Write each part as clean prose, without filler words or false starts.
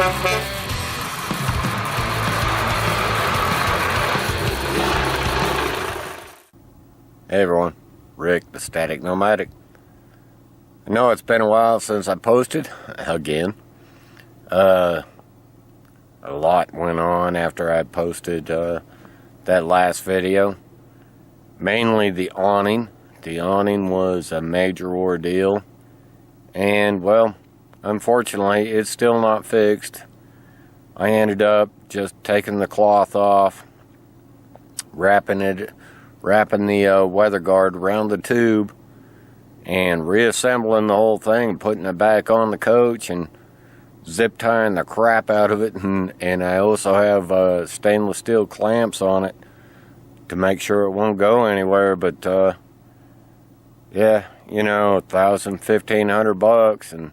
Hey everyone, Rick, the Static Nomadic. I know it's been a while since I posted, again. A lot went on after I posted that last video. Mainly the awning. The awning was a major ordeal. And, well, unfortunately, it's still not fixed. I ended up just taking the cloth off, wrapping the weather guard around the tube, and reassembling the whole thing, putting it back on the coach, and zip tying the crap out of it. And I also have stainless steel clamps on it to make sure it won't go anywhere. But yeah, you know, $1,000, $1,500, and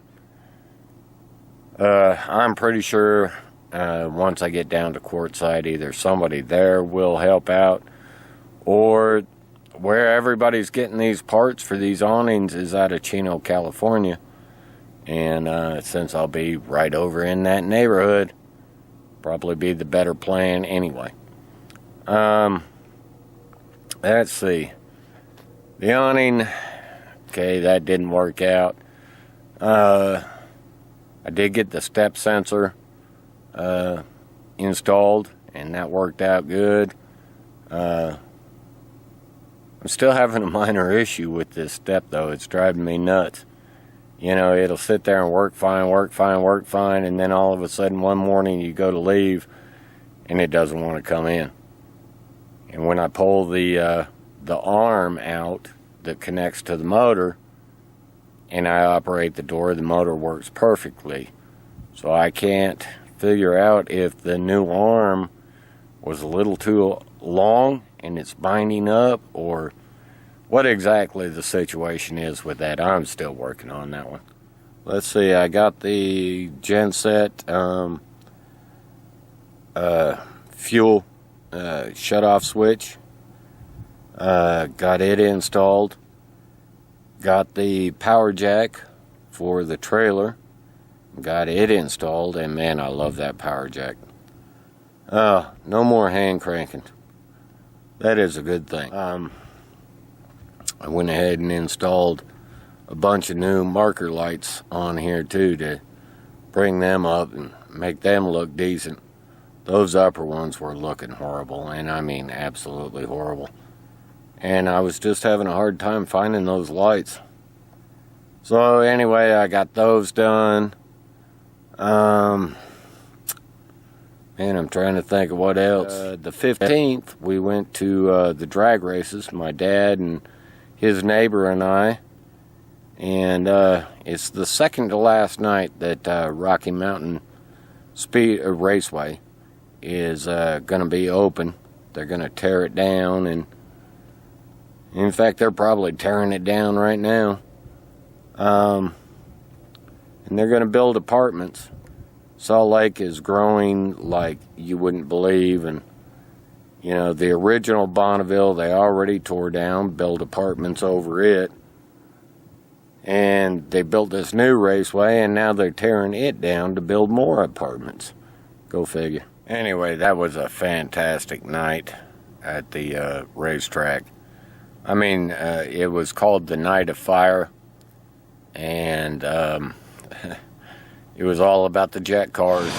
I'm pretty sure once I get down to courtside, either somebody there will help out, or where everybody's getting these parts for these awnings is out of Chino, California. And since I'll be right over in that neighborhood, probably be the better plan anyway. Let's see. The awning, okay, that didn't work out. I did get the step sensor installed, and that worked out good. I'm still having a minor issue with this step, though. It's driving me nuts. You know, it'll sit there and work fine, and then all of a sudden one morning you go to leave and it doesn't want to come in. And when I pull the arm out that connects to the motor and I operate the door, the motor works perfectly. So I can't figure out if the new arm was a little too long and it's binding up, or what exactly the situation is with that. I'm still working on that one. Let's see, I got the genset fuel shut-off switch. Got it installed. Got the power jack for the trailer. Got it installed, and man, I love that power jack. No more hand cranking. That is a good thing. I went ahead and installed a bunch of new marker lights on here too to bring them up and make them look decent. Those upper ones were looking horrible, and I mean absolutely horrible. And I was just having a hard time finding those lights. So anyway, I got those done. And I'm trying to think of what else. The 15th, we went to the drag races, my dad and his neighbor and I. And it's the second to last night that Rocky Mountain Raceway is going to be open. They're going to tear it down, and in fact, they're probably tearing it down right now. And they're going to build apartments. Salt Lake is growing like you wouldn't believe, and you know, the original Bonneville they already tore down, built apartments over it, and they built this new raceway, and now they're tearing it down to build more apartments. Go figure. Anyway, that was a fantastic night at the racetrack. I mean, it was called the Night of Fire, and it was all about the jet cars.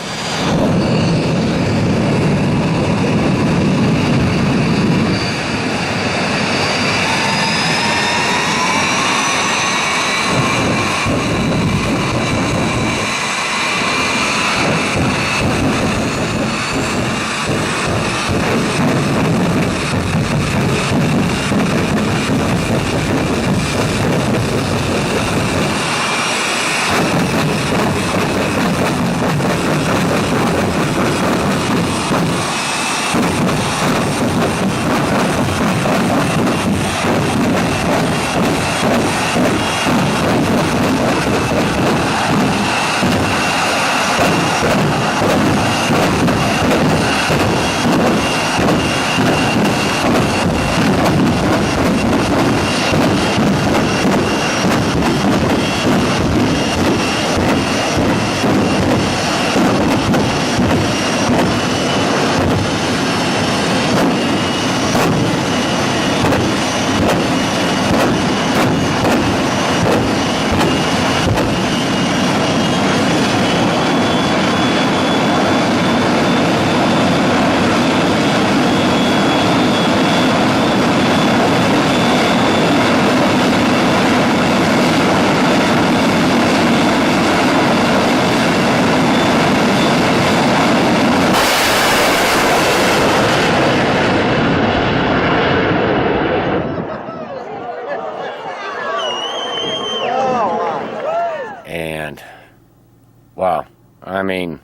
wow. I mean,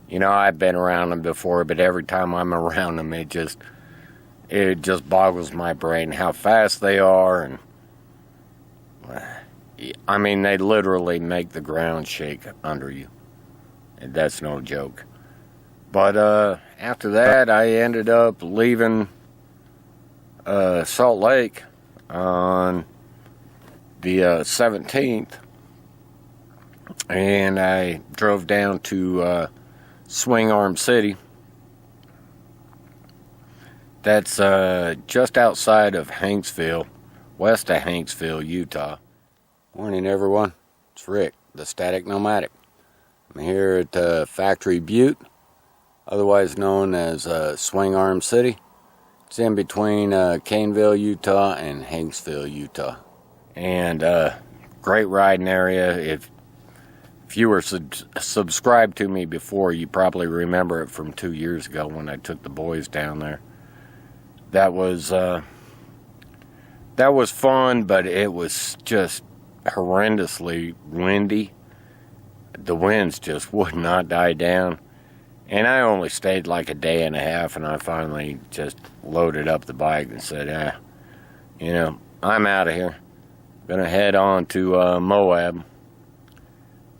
you know, I've been around them before, but every time I'm around them, it just boggles my brain how fast they are. And I mean, they literally make the ground shake under you. And that's no joke. But after that, I ended up leaving Salt Lake on the 17th. And I drove down to Swing Arm City. That's just outside of Hanksville, west of Hanksville, Utah. Morning, everyone. It's Rick, the Static Nomadic. I'm here at Factory Butte, otherwise known as Swing Arm City. It's in between Caneville, Utah and Hanksville, Utah. And great riding area. If you were subscribed to me before, you probably remember it from 2 years ago when I took the boys down there. That was fun, but it was just horrendously windy. The winds just would not die down. And I only stayed like a day and a half, and I finally just loaded up the bike and said, you know, I'm out of here. Gonna head on to Moab.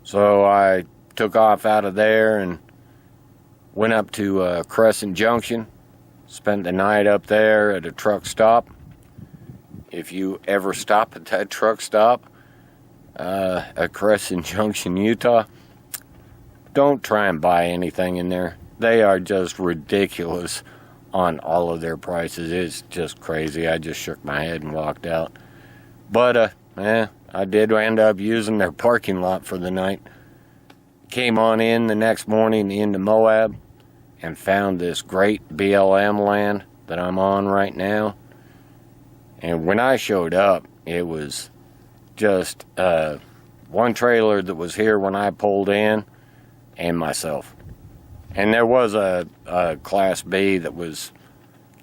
So I took off out of there and went up to Crescent Junction. Spent the night up there at a truck stop. If you ever stop at that truck stop at Crescent Junction, Utah, don't try and buy anything in there. They are just ridiculous on all of their prices. It's just crazy. I just shook my head and walked out. But I did end up using their parking lot for the night. Came on in the next morning into Moab and found this great BLM land that I'm on right now. And when I showed up, it was just one trailer that was here when I pulled in, and myself. And there was a Class B that was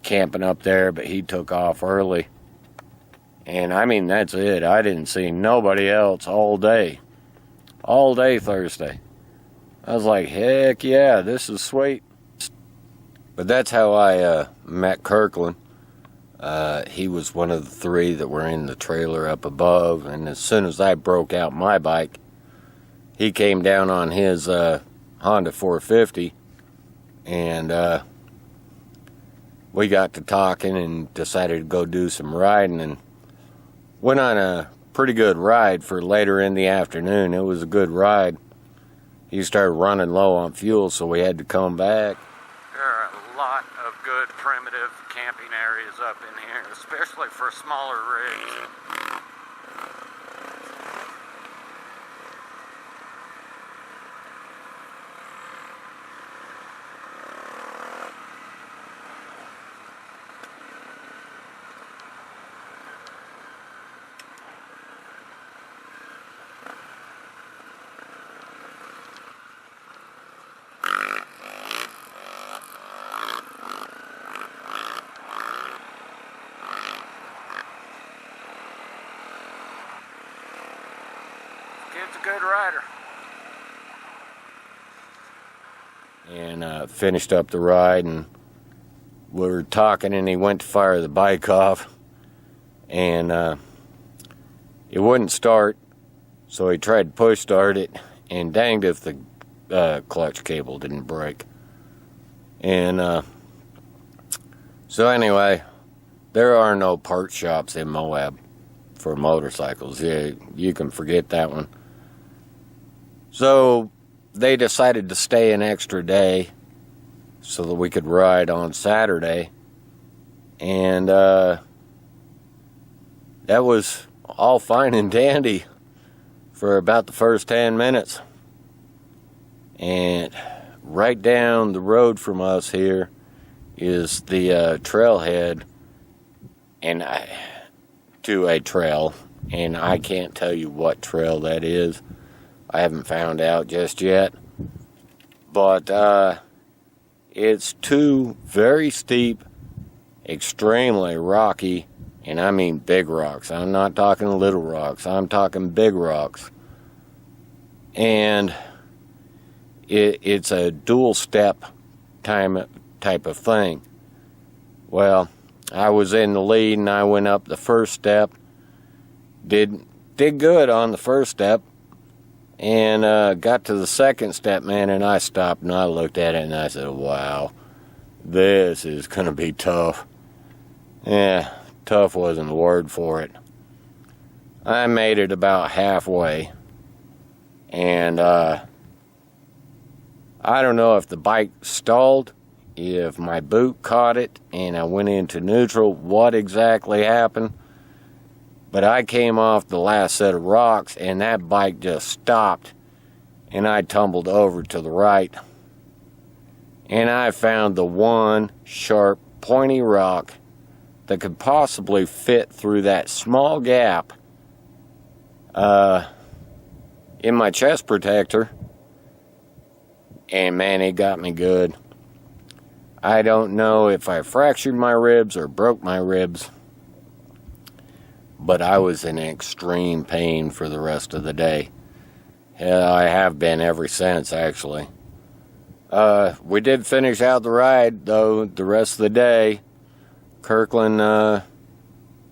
camping up there, but he took off early. And I mean, that's it. I didn't see nobody else all day. All day Thursday. I was like, heck yeah, this is sweet. But that's how I met Kirkland. He was one of the three that were in the trailer up above. And as soon as I broke out my bike, he came down on his Honda 450. And we got to talking and decided to go do some riding. And went on a pretty good ride for later in the afternoon. It was a good ride. He started running low on fuel, so we had to come back. There are a lot of good primitive camping areas up in here, especially for smaller rigs. Kid's a good rider. And finished up the ride, and we were talking, and he went to fire the bike off, and it wouldn't start, so he tried to push start it, and danged if the clutch cable didn't break. And so anyway, there are no part shops in Moab for motorcycles. Yeah, you can forget that one. So they decided to stay an extra day so that we could ride on Saturday. And that was all fine and dandy for about the first 10 minutes. And right down the road from us here is the trailhead and to a trail. And I can't tell you what trail that is. I haven't found out just yet. But it's two very steep, extremely rocky, and I mean big rocks. I'm not talking little rocks. I'm talking big rocks. And it's a dual step type of thing. Well, I was in the lead and I went up the first step. Did good on the first step, and got to the second step, man, and I stopped and I looked at it and I said, wow, this is gonna be tough. Yeah, tough wasn't the word for it. I made it about halfway, and I don't know if the bike stalled, if my boot caught it and I went into neutral, what exactly happened. But I came off the last set of rocks and that bike just stopped, and I tumbled over to the right. And I found the one sharp, pointy rock that could possibly fit through that small gap in my chest protector. And man, it got me good. I don't know if I fractured my ribs or broke my ribs, but I was in extreme pain for the rest of the day. Yeah, I have been ever since, actually. We did finish out the ride, though, the rest of the day. Kirkland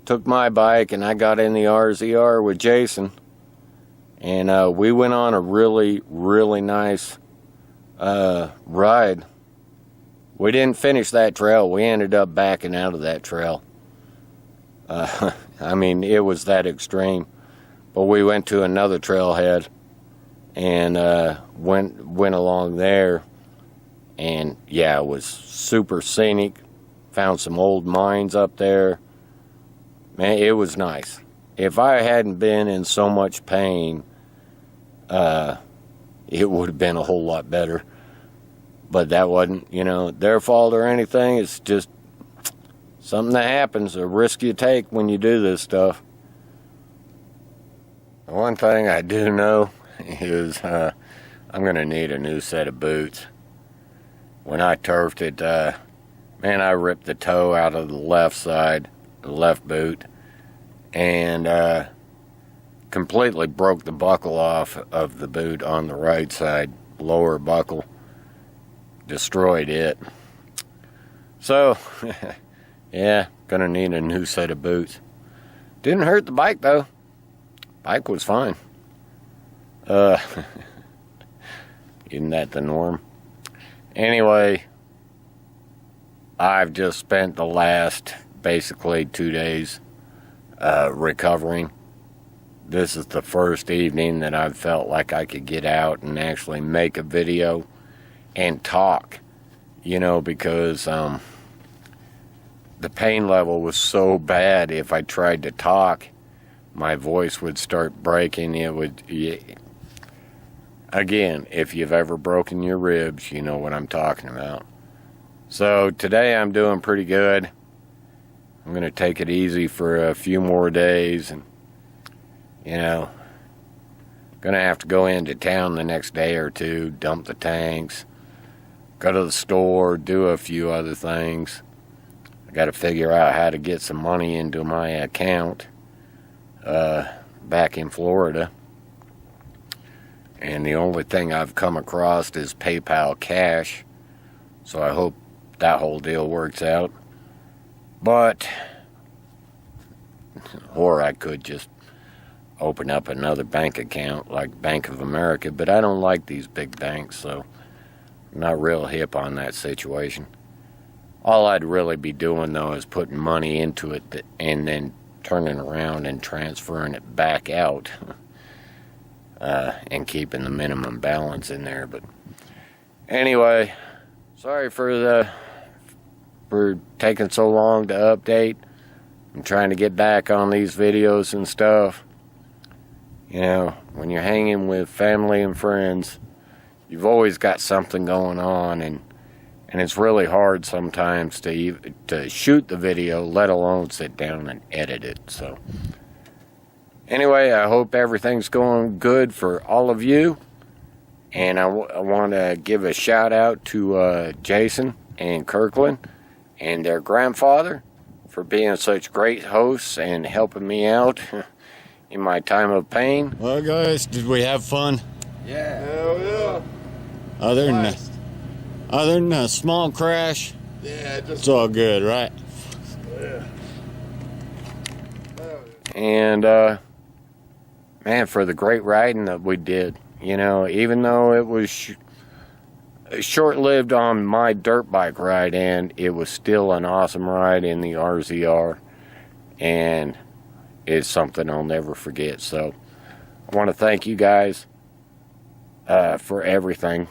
took my bike, and I got in the RZR with Jason. And we went on a really, really nice ride. We didn't finish that trail. We ended up backing out of that trail. I mean, it was that extreme. But we went to another trailhead and went along there. And yeah, it was super scenic. Found some old mines up there. Man, it was nice. If I hadn't been in so much pain, it would have been a whole lot better. But that wasn't, their fault or anything. It's just something that happens, a risk you take when you do this stuff. One thing I do know is I'm going to need a new set of boots. When I turfed it, man, I ripped the toe out of the left side, the left boot, and completely broke the buckle off of the boot on the right side, lower buckle. Destroyed it. So, yeah, gonna need a new set of boots. Didn't hurt the bike, though. Bike was fine. Isn't that the norm? Anyway, I've just spent the last, basically, 2 days recovering. This is the first evening that I've felt like I could get out and actually make a video and talk, because the pain level was so bad. If I tried to talk, my voice would start breaking. Again, if you've ever broken your ribs, you know what I'm talking about. So today I'm doing pretty good. I'm going to take it easy for a few more days, and gonna have to go into town the next day or two, dump the tanks, go to the store, do a few other things. I got to figure out how to get some money into my account back in Florida. And the only thing I've come across is PayPal Cash. So I hope that whole deal works out. Or I could just open up another bank account like Bank of America, but I don't like these big banks, so I'm not real hip on that situation. All I'd really be doing, though, is putting money into it and then turning around and transferring it back out and keeping the minimum balance in there. But anyway, sorry for taking so long to update. I'm trying to get back on these videos and stuff. When you're hanging with family and friends, you've always got something going on, and it's really hard sometimes to shoot the video, let alone sit down and edit it. So anyway, I hope everything's going good for all of you, and I want to give a shout out to Jason and Kirkland and their grandfather for being such great hosts and helping me out in my time of pain. Well, guys, did we have fun? Yeah. Hell yeah. Other than a small crash, Yeah, it's all good, right? Yeah. And man, for the great riding that we did, you know, even though it was short-lived on my dirt bike ride, and it was still an awesome ride in the RZR, and it's something I'll never forget. So I want to thank you guys for everything,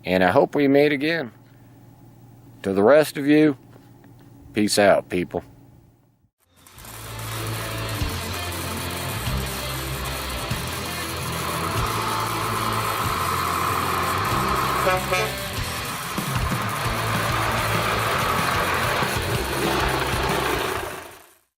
and I hope we meet again. To the rest of you, peace out, people. Yeah.